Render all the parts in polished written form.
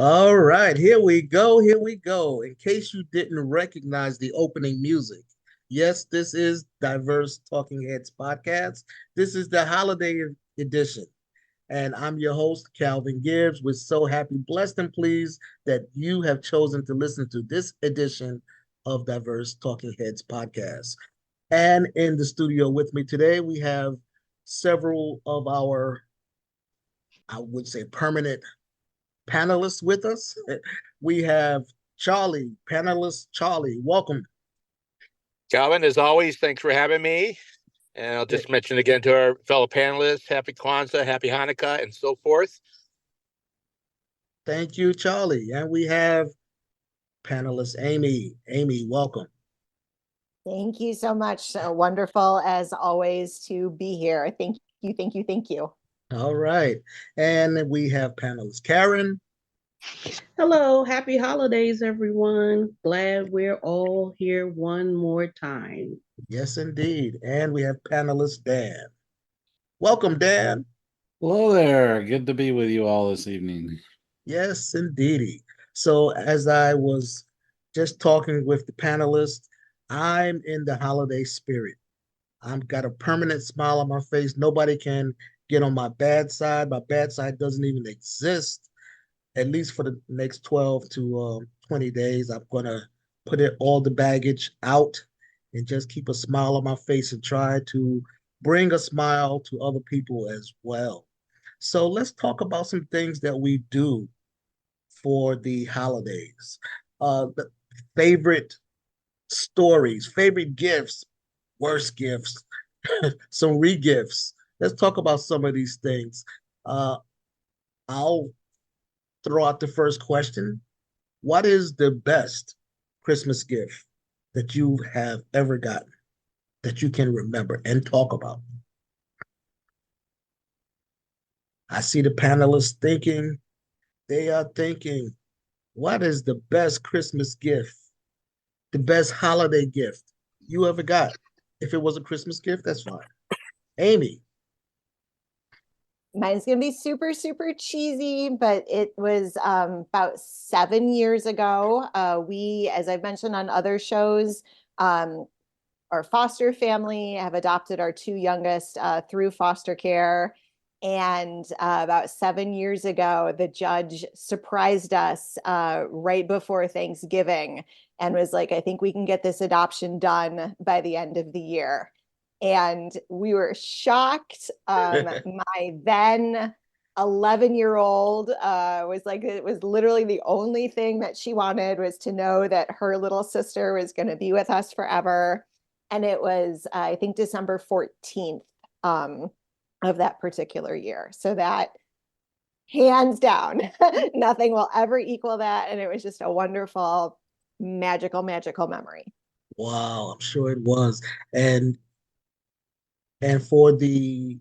All right, here we go. Here we go. In case you didn't recognize the opening music, yes, this is Diverse Talking Heads Podcast. This is the holiday edition. And I'm your host, Calvin Gibbs. We're so happy, blessed, and pleased that you have chosen to listen to this edition of Diverse Talking Heads Podcast. And in the studio with me today, we have several of our, I would say, permanent panelists with us. We have Charlie, panelist Charlie. Welcome. Calvin, as always, thanks for having me. And I'll just mention again to our fellow panelists, happy Kwanzaa, happy Hanukkah, and so forth. Thank you, Charlie. And we have panelist Amy. Amy, welcome. Thank you so much. So wonderful, as always, to be here. Thank you, thank you, thank you. All right. And we have panelist Karen. Hello, happy holidays, everyone. Glad we're all here one more time. Yes, indeed. And we have panelist Dan. Welcome, Dan. Hello there. Good to be with you all this evening. Yes, indeedy. So as I was just talking with the panelists, I'm in the holiday spirit. I've got a permanent smile on my face. Nobody can get on my bad side. My bad side doesn't even exist. At least for the next 12 to 20 days, I'm going to put all the baggage out and just keep a smile on my face and try to bring a smile to other people as well. So let's talk about some things that we do for the holidays. The favorite stories, favorite gifts, worst gifts, some re-gifts. Let's talk about some of these things. I'll throw out the first question. What is the best Christmas gift that you have ever gotten that you can remember and talk about? I see the panelists thinking. They are thinking, what is the best Christmas gift, the best holiday gift you ever got? If it was a Christmas gift, that's fine. Amy. Mine's going to be super, super cheesy, but it was about 7 years ago. We, as I've mentioned on other shows, our foster family have adopted our two youngest through foster care. And about 7 years ago, the judge surprised us right before Thanksgiving and was like, I think we can get this adoption done by the end of the year. And we were shocked. My then 11-year-old was like, it was literally the only thing that she wanted was to know that her little sister was going to be with us forever. And it was, I think, December 14th of that particular year. So that, hands down, nothing will ever equal that. And it was just a wonderful, magical, magical memory. Wow, I'm sure it was. And for the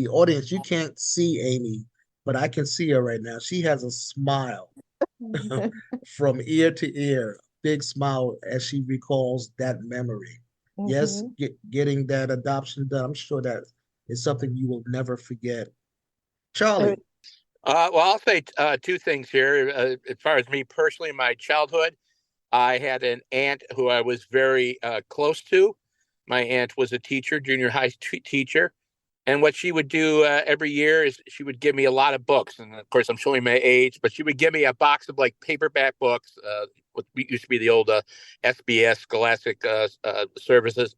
audience, you can't see Amy, but I can see her right now. She has a smile from ear to ear, big smile as she recalls that memory. Mm-hmm. Yes, getting that adoption done, I'm sure that is something you will never forget. Charlie. Well, I'll say two things here. As far as me personally, in my childhood, I had an aunt who I was very close to. My aunt was a teacher, junior high teacher, And what she would do every year is she would give me a lot of books. And of course, I'm showing my age, but she would give me a box of like paperback books, what used to be the old SBS Scholastic services.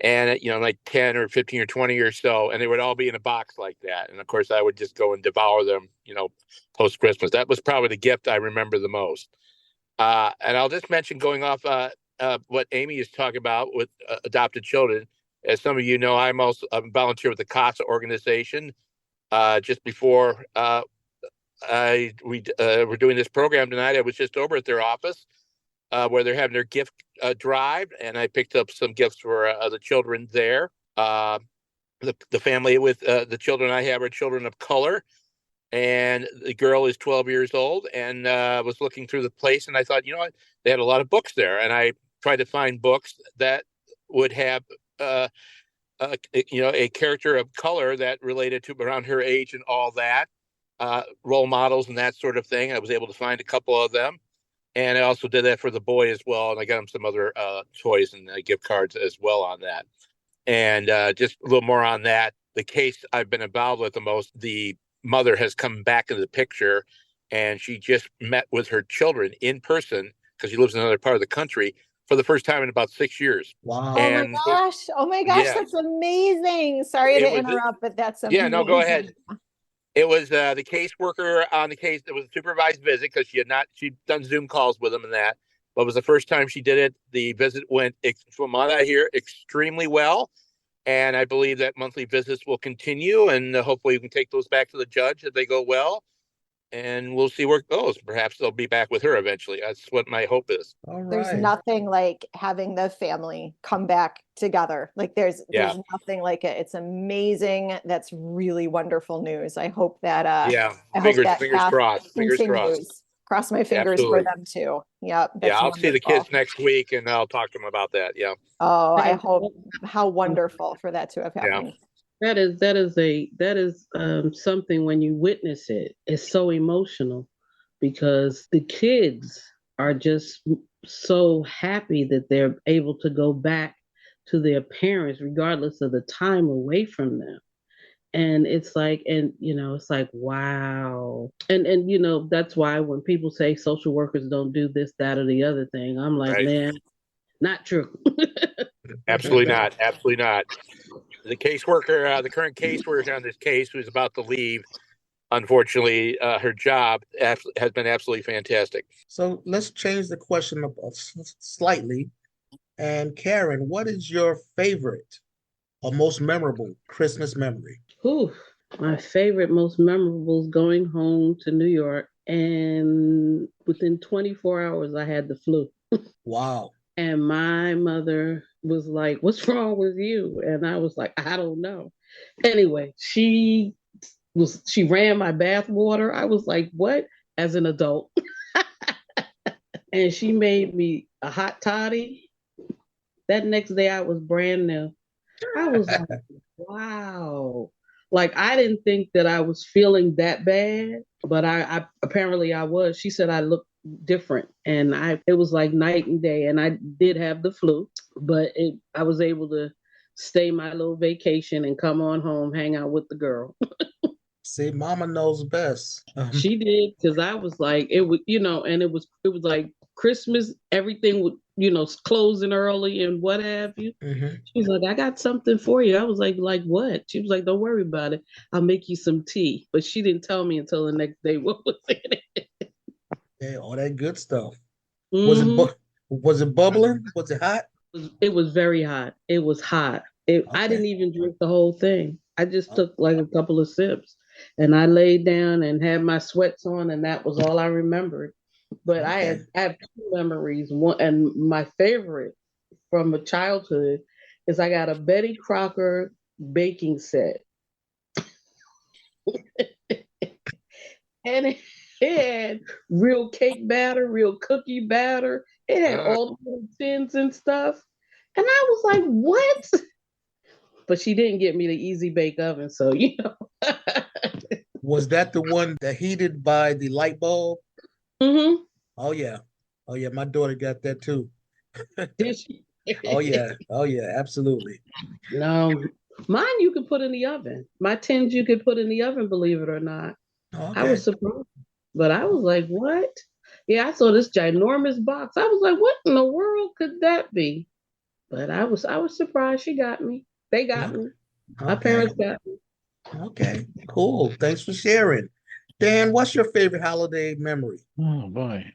And, like 10 or 15 or 20 or so. And they would all be in a box like that. And of course, I would just go and devour them, post Christmas. That was probably the gift I remember the most. And I'll just mention going off what Amy is talking about with adopted children. As some of you know, I'm a volunteer with the CASA organization. Just before we were doing this program tonight, I was just over at their office where they're having their gift drive, and I picked up some gifts for the children there. The family with the children I have are children of color, and the girl is 12 years old, and was looking through the place, and I thought, they had a lot of books there, and I tried to find books that would have a character of color that related to around her age and all that, role models and that sort of thing. I was able to find a couple of them. And I also did that for the boy as well. And I got him some other toys and gift cards as well on that. And just a little more on that. The case I've been involved with the most, the mother has come back into the picture, and she just met with her children in person because she lives in another part of the country for the first time in about 6 years. Wow. And Oh my gosh, yeah, that's amazing. Sorry to interrupt, but that's amazing. yeah, no, go ahead. It was the caseworker on the case. It was a supervised visit because she'd done Zoom calls with them and that, but it was the first time she did it. The visit went, from what I hear, extremely well. And I believe that monthly visits will continue, and hopefully we can take those back to the judge if they go well. And we'll see where it goes. Perhaps they'll be back with her eventually. That's what my hope is. All There's right. nothing like having the family come back together. Like there's nothing like it. It's amazing. That's really wonderful news. I hope that fingers crossed. Fingers crossed. Cross my fingers for them too. Yep. Yeah, I'll see the kids next week, and I'll talk to them about that. Yeah. Oh, I hope. How wonderful for that to have happened. Yeah. That is something when you witness it, it's so emotional because the kids are just so happy that they're able to go back to their parents regardless of the time away from them. And it's like, it's like, wow. And that's why when people say social workers don't do this, that, or the other thing, I'm like, man, not true. Absolutely not. Absolutely not. The caseworker, the current caseworker on this case, who's about to leave, unfortunately, her job has been absolutely fantastic. So let's change the question up slightly. And Karen, what is your favorite or most memorable Christmas memory? Ooh, my favorite, most memorable is going home to New York, and within 24 hours, I had the flu. Wow. And my mother was like, "What's wrong with you?" And I was like, "I don't know." Anyway, she ran my bath water. I was like, "What?" As an adult. And she made me a hot toddy. That next day I was brand new. I was like, wow. Like I didn't think that I was feeling that bad, but I apparently I was. She said I looked different, and it was like night and day. And I did have the flu, but I was able to stay my little vacation and come on home, hang out with the girl. See, Mama knows best. She did, because I was like, it would, and it was like Christmas, everything would, closing early and what have you. Mm-hmm. She was like, I got something for you. I was like what? She was like, don't worry about it. I'll make you some tea. But she didn't tell me until the next day what was in it. Yeah, all that good stuff. Mm-hmm. Was it bubbling? Was it hot? It was very hot. It was hot. Okay. I didn't even drink the whole thing. I just took like a couple of sips, and I laid down and had my sweats on, and that was all I remembered. But I have two memories. One, and my favorite from a childhood, is I got a Betty Crocker baking set. And it had real cake batter, real cookie batter. It had all the little tins and stuff. And I was like, what? But she didn't get me the easy bake oven, so Was that the one that heated by the light bulb? Mm-hmm. Oh yeah. My daughter got that too. Did she? Oh yeah, absolutely. No, Mine you could put in the oven. My tins you could put in the oven, believe it or not. I Okay. was surprised. But I was like, what? Yeah, I saw this ginormous box. I was like, what in the world could that be? But I was surprised she got me. They got Okay. me. My Okay. parents got me. Okay. Cool. Thanks for sharing. Dan, what's your favorite holiday memory? Oh boy.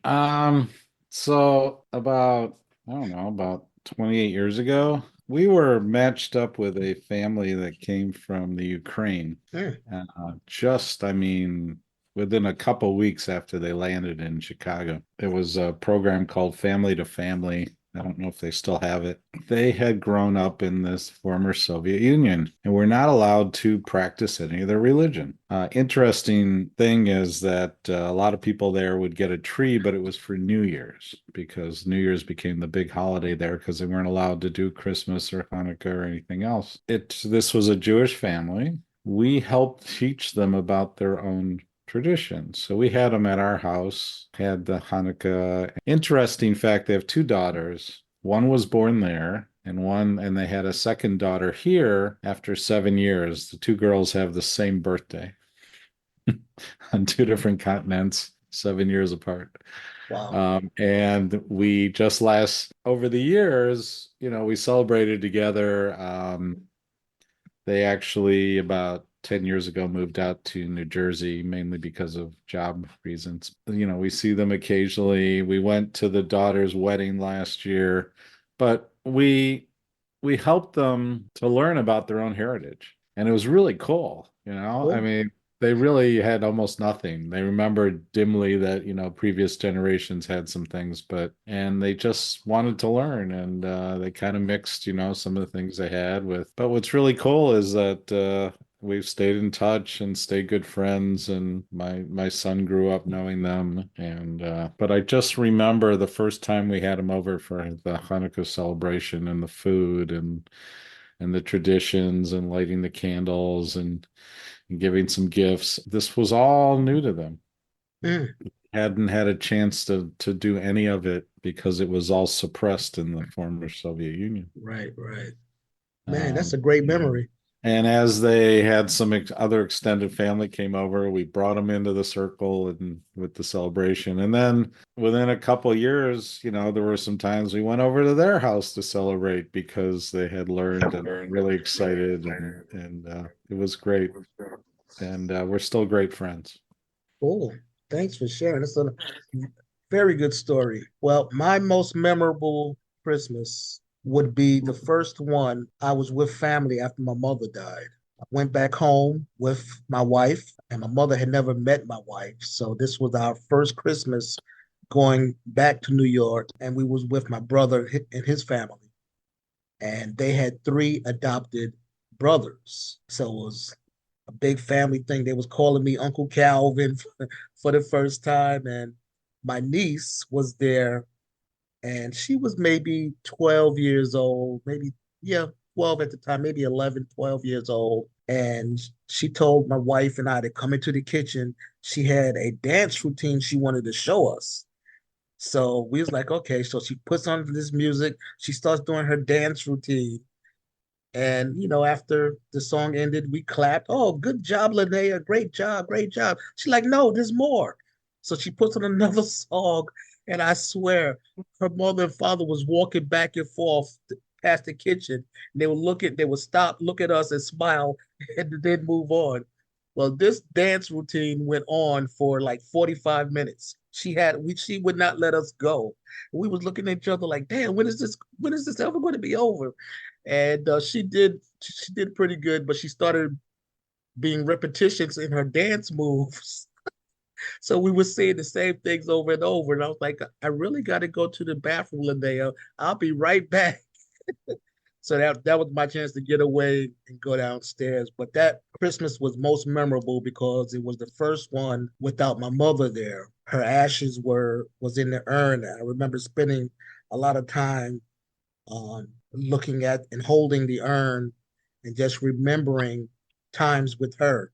So about, I don't know, about 28 years ago, we were matched up with a family that came from the Ukraine. Hmm. I mean, within a couple weeks after they landed in Chicago. It was a program called Family to Family. I don't know if they still have it. They had grown up in this former Soviet Union and were not allowed to practice any of their religion. Interesting thing is that a lot of people there would get a tree, but it was for New Year's because New Year's became the big holiday there because they weren't allowed to do Christmas or Hanukkah or anything else. This was a Jewish family. We helped teach them about their own traditions. So we had them at our house, had the Hanukkah. Interesting fact, they have two daughters. One was born there, and they had a second daughter here after 7 years. The two girls have the same birthday on two different continents, 7 years apart. Wow. And we just over the years, we celebrated together. They actually, about 10 years ago, moved out to New Jersey, mainly because of job reasons. We see them occasionally. We went to the daughter's wedding last year, but we helped them to learn about their own heritage. And it was really cool. I Cool. mean, they really had almost nothing. They remembered dimly that, previous generations had some things, and they just wanted to learn. And they kind of mixed, some of the things they had but what's really cool is that we've stayed in touch and stayed good friends. And my son grew up knowing them. But I just remember the first time we had him over for the Hanukkah celebration and the food and the traditions and lighting the candles and giving some gifts. This was all new to them. Mm. Hadn't had a chance to do any of it because it was all suppressed in the former Soviet Union. Right, right. Man, that's Um, a great memory. and as they had some other extended family came over, we brought them into the circle and with the celebration. And then within a couple of years, there were some times we went over to their house to celebrate because they had learned and were really excited, and it was great. And we're still great friends. Cool. Thanks for sharing. It's a very good story. Well, my most memorable Christmas would be the first one I was with family after my mother died. I went back home with my wife, and my mother had never met my wife. So this was our first Christmas going back to New York, and we was with my brother and his family. And they had three adopted brothers. So it was a big family thing. They was calling me Uncle Calvin for the first time, and my niece was there, and she was maybe 12 years old, maybe, yeah, 12 at the time, maybe 11, 12 years old. And she told my wife and I to come into the kitchen. She had a dance routine she wanted to show us. So we was like, okay. So she puts on this music. She starts doing her dance routine. And after the song ended, we clapped. Oh, good job, Linnea. Great job, great job. She's like, no, there's more. So she puts on another song, and I swear, her mother and father was walking back and forth past the kitchen. And they would stop, look at us, and smile, and then move on. Well, this dance routine went on for like 45 minutes. She would not let us go. We was looking at each other like, damn, when is this ever going to be over? And she did pretty good, but she started being repetitious in her dance moves. So we were saying the same things over and over. And I was like, I really got to go to the bathroom, Linnea. I'll be right back. So that was my chance to get away and go downstairs. But that Christmas was most memorable because it was the first one without my mother there. Her ashes was in the urn. I remember spending a lot of time looking at and holding the urn and just remembering times with her.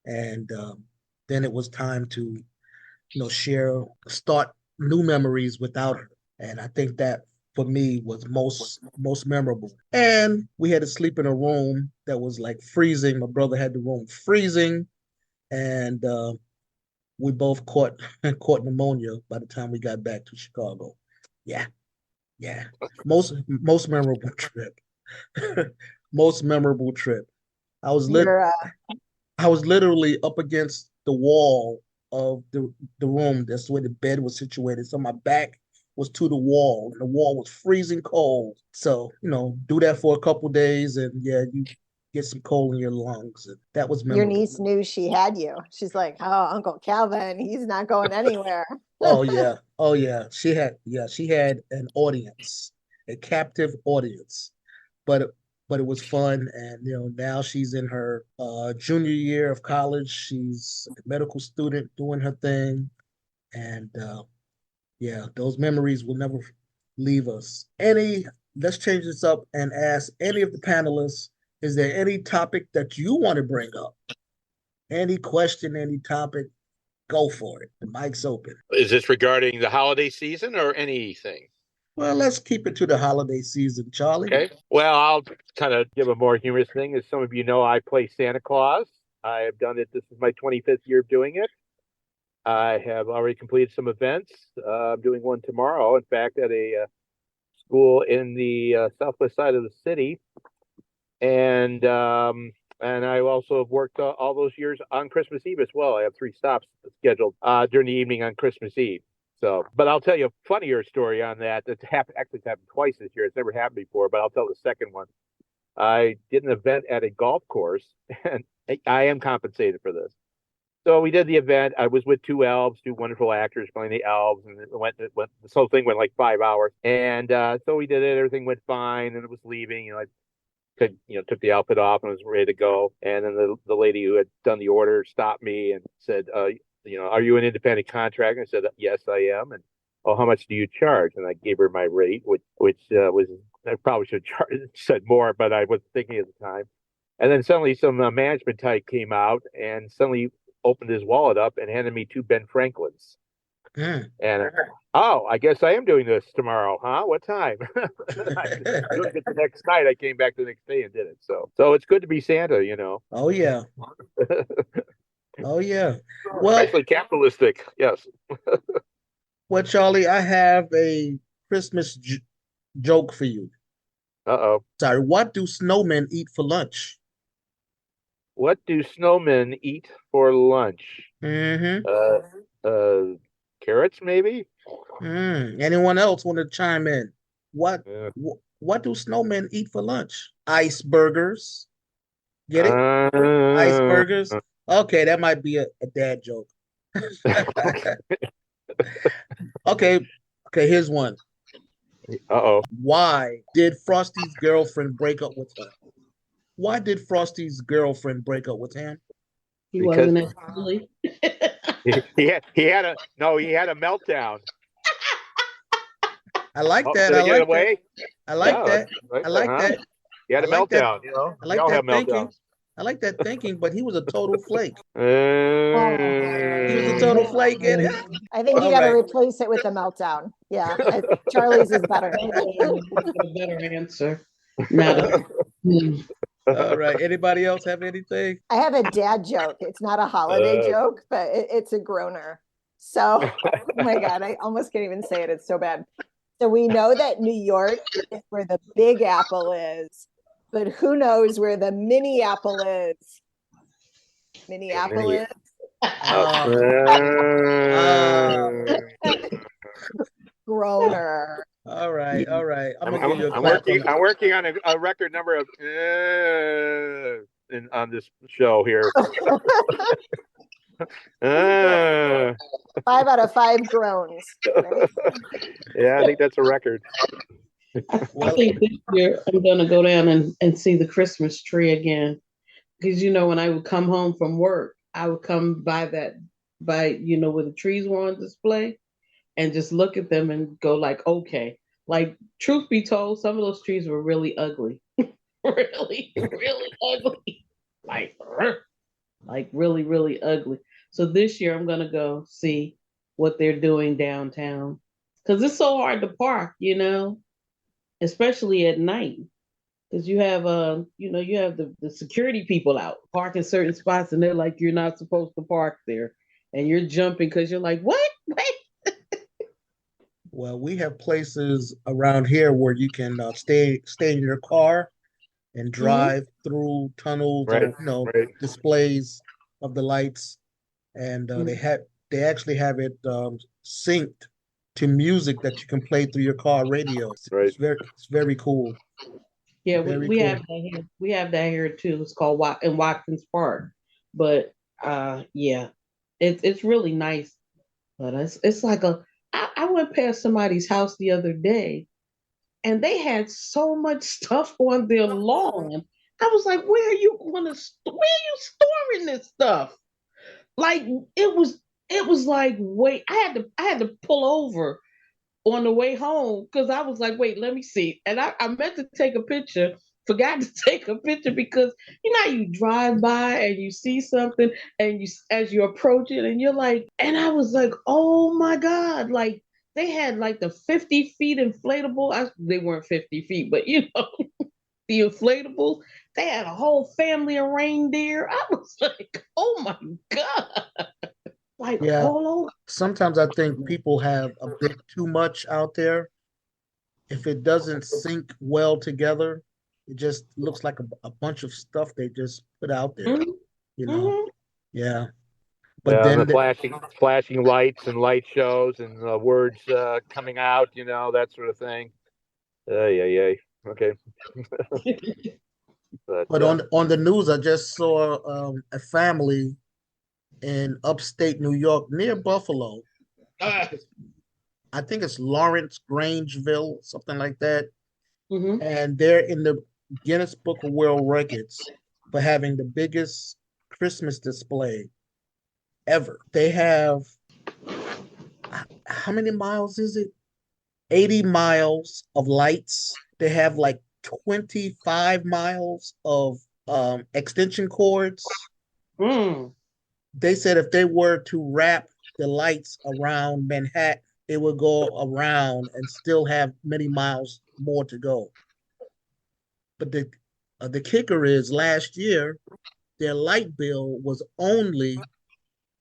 And then it was time to start new memories without her. And I think that for me was most memorable. And we had to sleep in a room that was like freezing. My brother had the room freezing, and we both caught pneumonia by the time we got back to Chicago. Yeah, yeah. Most memorable trip. Most memorable trip. I was lit You're I was literally up against the wall of the room. That's where the bed was situated. So my back was to the wall, and the wall was freezing cold. So, do that for a couple days, and yeah, you get some cold in your lungs. And that was your memorable. niece knew she had you. She's like, oh, Uncle Calvin, he's not going anywhere. Oh yeah. Oh yeah. She had an audience, a captive audience. But it was fun, and now she's in her junior year of college. She's a medical student doing her thing, and yeah, those memories will never leave us. Let's change this up and ask any of the panelists, is there any topic that you want to bring up? Any question, any topic, go for it. The mic's open. Is this regarding the holiday season or anything? Well, let's keep it to the holiday season, Charlie. Okay. Well, I'll kind of give a more humorous thing. As some of you know, I play Santa Claus. I have done it. This is my 25th year of doing it. I have already completed some events. I'm doing one tomorrow, in fact, at a school in the southwest side of the city. And I also have worked all those years on Christmas Eve as well. I have 3 stops scheduled during the evening on Christmas Eve. So, but I'll tell you a funnier story on that. It's happened twice this year. It's never happened before, but I'll tell the second one. I did an event at a golf course, and I am compensated for this. So we did the event. I was with 2 elves, 2 wonderful actors playing the elves, and this whole thing went like 5 hours. And so we did it. Everything went fine, and it was leaving. I took the outfit off and was ready to go. And then the lady who had done the order stopped me and said, are you an independent contractor? I said, yes, I am. And, oh, how much do you charge? And I gave her my rate, which was, I probably should have said more, but I wasn't thinking at the time. And then suddenly some management type came out and suddenly opened his wallet up and handed me 2 Ben Franklins. And I guess I am doing this tomorrow, huh? What time? Doing it the next night. I came back the next day and did it. So it's good to be Santa, Oh yeah. Oh yeah. Well, nicely capitalistic. Yes. Well, Charlie, I have a Christmas joke for you. Uh-oh. Sorry. What do snowmen eat for lunch? What do snowmen eat for lunch? Mm-hmm. Carrots, maybe? Anyone else want to chime in? What do snowmen eat for lunch? Iceburgers. Get it? Iceburgers. Okay, that might be a dad joke. Okay, here's one. Uh-oh. Why did Frosty's girlfriend break up with him? Why did Frosty's girlfriend break up with him? He wasn't actually. he had a meltdown. I like that. I like that. I like that. I like that. He had a meltdown. I like that thinking. I like that thinking, but he was a total flake. He was a total flake. I think you got to replace it with a meltdown. Yeah, Charlie's is better. A better answer. Not All right. Anybody else have anything? I have a dad joke. It's not a holiday joke, but it's a groaner. So, oh my God, I almost can't even say it. It's so bad. So we know that New York is where the Big Apple is, but who knows where the mini apple is? Minneapolis. Groaner. All right. I'm working on a record number of on this show here. 5 out of 5 groans. Right? Yeah, I think that's a record. I think this year I'm going to go down and see the Christmas tree again. Because, when I would come home from work, I would come by where the trees were on display and just look at them and go like, okay. Like, truth be told, some of those trees were really ugly. Really, really ugly. Like really, really ugly. So this year I'm going to go see what they're doing downtown. Because it's so hard to park, especially at night. Because you have you have the security people out parking certain spots and they're like, you're not supposed to park there. And you're jumping because you're like, what? Wait. Well, we have places around here where you can stay in your car and Mm-hmm. drive through tunnels Right, or right, displays of the lights, and Mm-hmm. they actually have it synced to music that you can play through your car radio. right. It's very cool, Yeah, very we have cool. that here. We have that here too. It's called in Watkins Park. But yeah, it's really nice. But it's like I went past somebody's house the other day and they had so much stuff on their lawn. I was like, where are you storing this stuff? Like it was like, wait, I had to pull over on the way home because I was like, wait, let me see. And I meant to take a picture, forgot to take a picture because you know how you drive by and you see something and you as you approach it and you're like, and I was like, oh my God, like they had like the 50 feet inflatable. They weren't 50 feet, but you know, the inflatables. They had a whole family of reindeer. I was like, oh my God, like Yeah, all sometimes I think people have a bit too much out there. If it doesn't sync well together, it just looks like a bunch of stuff they just put out there, over. you know? Hmm. Yeah. But Yeah, and the then, flashing lights and light shows and words coming out, that sort of thing. Yeah, yeah. Okay, but but on the news, I just saw a family in upstate New York near Buffalo. I think Ah. it's I think it's Lawrence Grangeville, something like that. Hmm. And they're in the Guinness Book of World Records for having the biggest Christmas display ever. They have how many miles is it? 80 miles of lights. They have like 25 miles of extension cords. Mm. They said if they were to wrap the lights around Manhattan, it would go around and still have many miles more to go. But the kicker is last year their light bill was only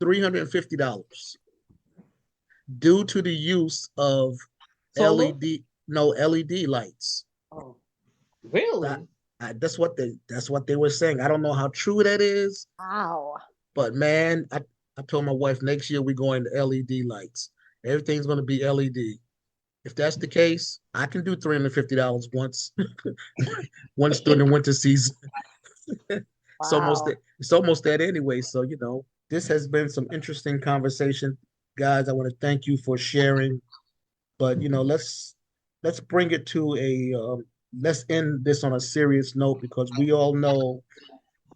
$350 due to the use of Solar? LED lights. Oh, That, really? that's what they were saying. I don't know how true that is, Wow. but man, I told my wife next year we're going to LED lights. Everything's going to be LED. If that's the case, I can do $350 once during the winter season. Wow. It's almost that anyway. So this has been some interesting conversation, guys. I want to thank you for sharing. But let's bring it to let's end this on a serious note because we all know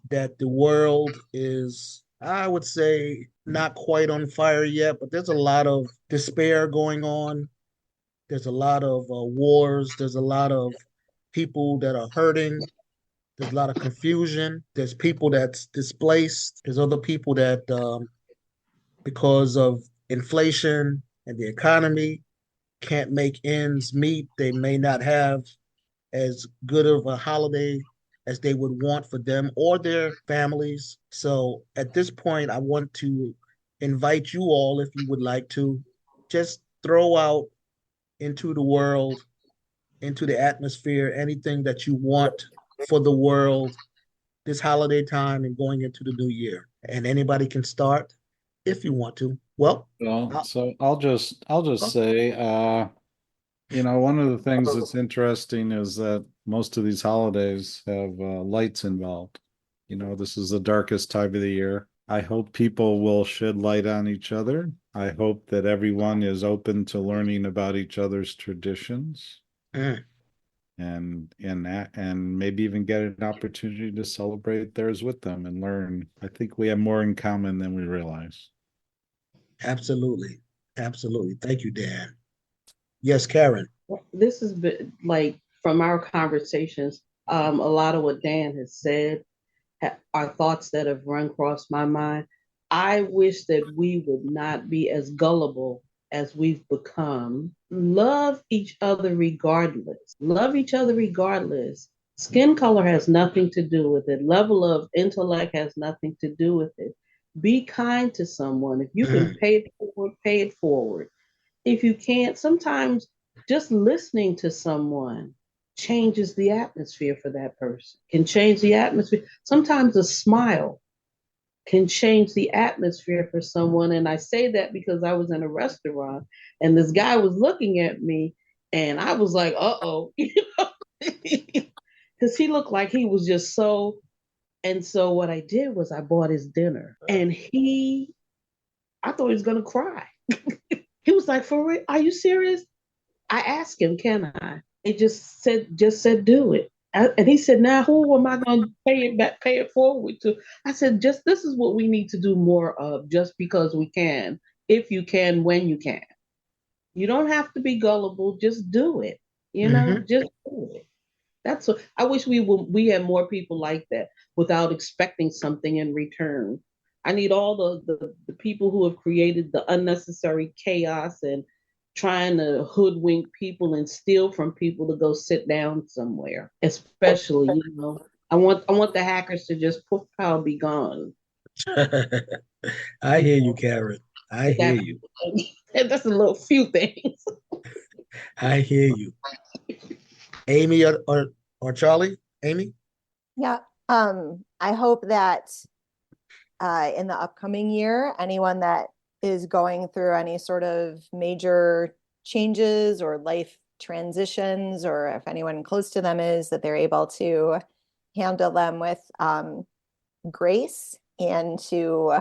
that the world is, I would say, not quite on fire yet, but there's a lot of despair going on. There's a lot of wars. There's a lot of people that are hurting. There's a lot of confusion. There's people that's displaced. There's other people that, because of inflation and the economy, can't make ends meet. They may not have as good of a holiday as they would want for them or their families. So at this point, I want to invite you all, if you would like to, just throw out into the world, into the atmosphere, anything that you want for the world this holiday time and going into the new year. And anybody can start if you want to. Well, Well, I'll, so I'll just say, one of the things that's interesting is that most of these holidays have lights involved. This is the darkest time of the year. I hope people will shed light on each other. I hope that everyone is open to learning about each other's traditions mm, and maybe even get an opportunity to celebrate theirs with them and learn. I think we have more in common than we realize. absolutely. Absolutely. Thank you, Dan. Yes, Karen. This has been like from our conversations, a lot of what Dan has said are thoughts that have run across my mind. I wish that we would not be as gullible as we've become, love each other regardless. Love each other regardless. Skin color has nothing to do with it. Level of intellect has nothing to do with it. Be kind to someone. If you can Mhm. pay it forward, pay it forward. If you can't, sometimes just listening to someone changes the atmosphere for that person, can change the atmosphere. Sometimes a smile can change the atmosphere for someone. And I say that because I was in a restaurant and this guy was looking at me and I was like, uh-oh, because he looked like he was just so. And so what I did was I bought his dinner and I thought he was going to cry. He was like, for real? Are you serious? I asked him, can I? It just said, do it. And he said, now who am I going to pay it forward to? I said, just this is what we need to do more of, just because we can, if you can, when you can. You don't have to be gullible. Just do it. Mhm. Just do it. That's what I wish we had more people like that without expecting something in return. I need all the people who have created the unnecessary chaos and trying to hoodwink people and steal from people to go sit down somewhere. Especially, I want the hackers to just poof pow be gone. I hear you, Karen. I hear That you. that's a little few things. I hear you. Amy or Charlie? Amy? Yeah. I hope that in the upcoming year, anyone that is going through any sort of major changes or life transitions, or if anyone close to them is, that they're able to handle them with grace and to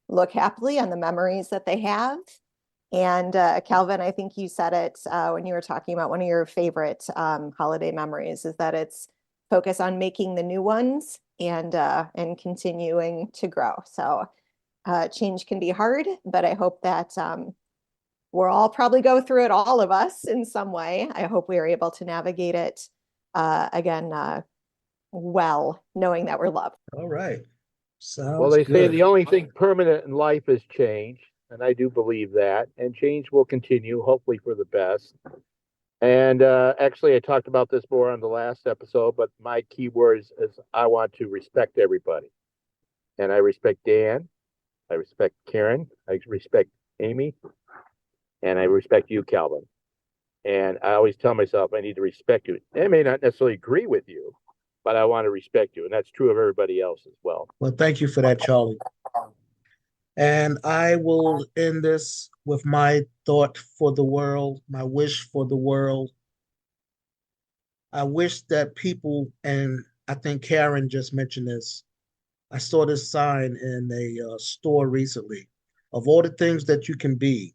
look happily on the memories that they have. And Calvin, I think you said it when you were talking about one of your favorite holiday memories, is that it's focus on making the new ones and continuing to grow. So change can be hard, but I hope that we'll all probably go through it, all of us in some way. I hope we are able to navigate it again well, knowing that we're loved. All right. Well, Sounds they say good. the only thing permanent in life is change, and I do believe that. And change will continue, hopefully for the best. And actually, I talked about this more on the last episode, but my key words is I want to respect everybody. And I respect Dan, I respect Karen, I respect Amy, and I respect you, Calvin. And I always tell myself I need to respect you. I may not necessarily agree with you, but I want to respect you. And that's true of everybody else as well. Well, thank you for that, Charlie. And I will end this with my thought for the world, my wish for the world. I wish that people, and I think Karen just mentioned this, I saw this sign in a store recently. Of all the things that you can be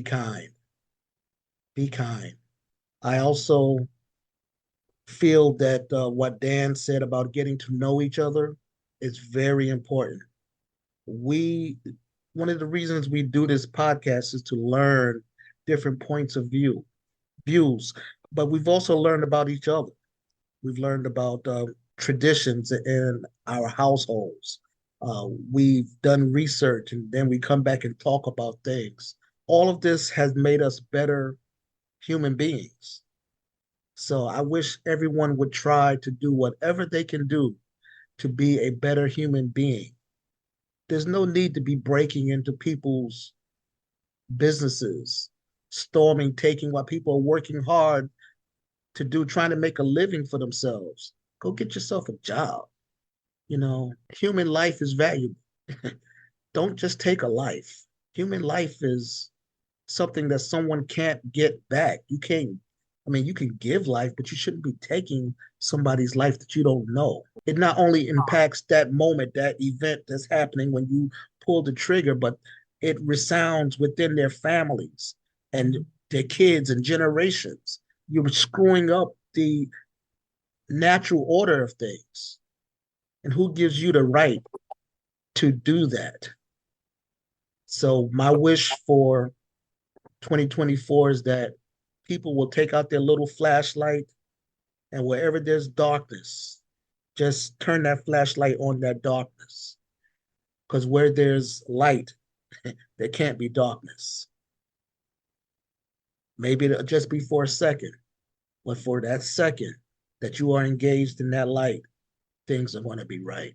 kind, be kind. I also feel that what Dan said about getting to know each other is very important. We, one of the reasons we do this podcast is to learn different points of views, but we've also learned about each other. We've learned about traditions in our households. We've done research and then we come back and talk about things. All of this has made us better human beings. So I wish everyone would try to do whatever they can do to be a better human being. There's no need to be breaking into people's businesses, storming, taking while people are working hard to do, trying to make a living for themselves. Go get yourself a job. Human life is valuable. Don't just take a life. Human life is something that someone can't get back. You can't, I mean, you can give life, but you shouldn't be taking somebody's life that you don't know. It not only impacts that moment, that event that's happening when you pull the trigger, but it resounds within their families and their kids and generations. You're screwing up the natural order of things. And who gives you the right to do that? So, my wish for 2024 is that people will take out their little flashlight and wherever there's darkness, just turn that flashlight on that darkness. Because where there's light, there can't be darkness. Maybe it'll just be for a second, but for that second that you are engaged in that light, things are going to be right.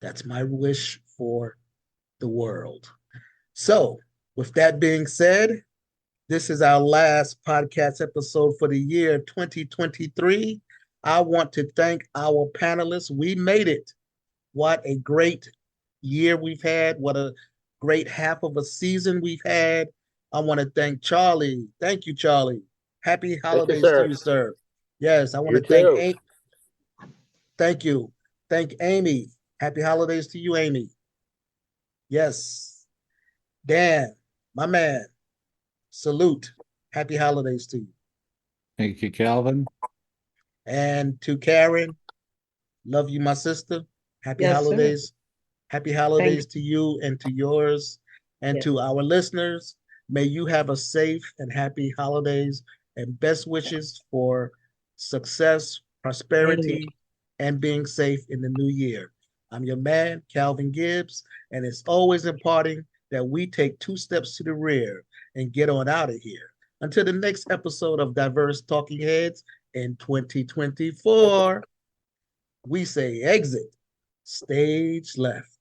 That's my wish for the world. So, with that being said, this is our last podcast episode for the year 2023. I want to thank our panelists. We made it. What a great year we've had. What a great half of a season we've had. I want to thank Charlie. Thank you, Charlie. Happy Thank you, holidays to sir. you, sir. Yes, I want You to thank too. Amy. Thank you. Thank Amy. Happy holidays to you, Amy. Yes. Dan, my man. Salute. Happy holidays to you. Thank you, Calvin. And to Karen, love you, my sister. Happy Yes, sir. holidays. Happy holidays to you and to yours. And Yes. to our listeners, may you have a safe and happy holidays and best wishes for success, prosperity, and being safe in the new year. I'm your man, Calvin Gibbs, and it's always important that we take 2 steps to the rear and get on out of here. Until the next episode of Diverse Talking Heads in 2024, we say exit, stage left.